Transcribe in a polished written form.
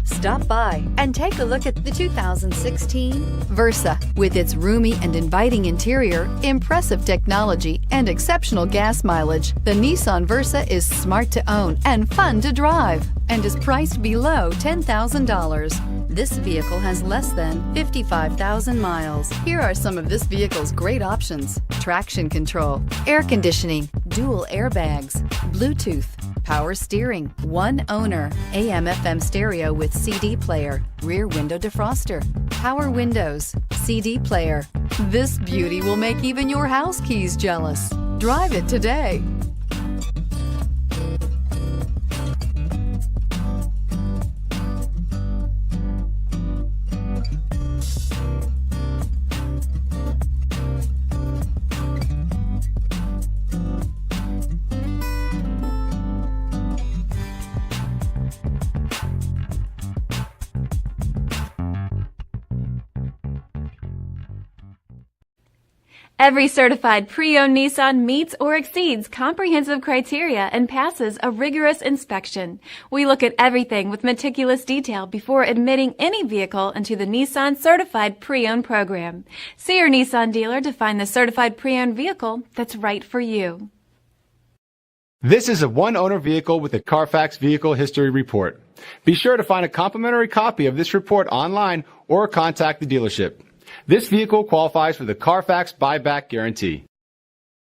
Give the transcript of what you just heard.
Stop by and take a look at the 2016 Versa. With its roomy and inviting interior, impressive technology, and exceptional gas mileage, the Nissan Versa is smart to own and fun to drive and is priced below $10,000. This vehicle has less than 55,000 miles. Here are some of this vehicle's great options: traction control, air conditioning, dual airbags, Bluetooth, power steering, one owner, AM/FM stereo with CD player, rear window defroster, power windows, CD player. This beauty will make even your house keys jealous. Drive it today. Every certified pre-owned Nissan meets or exceeds comprehensive criteria and passes a rigorous inspection. We look at everything with meticulous detail before admitting any vehicle into the Nissan Certified Pre-Owned program. See your Nissan dealer to find the certified pre-owned vehicle that's right for you. This is a one-owner vehicle with a CARFAX Vehicle History Report. Be sure to find a complimentary copy of this report online or contact the dealership. This vehicle qualifies for the CARFAX buyback guarantee.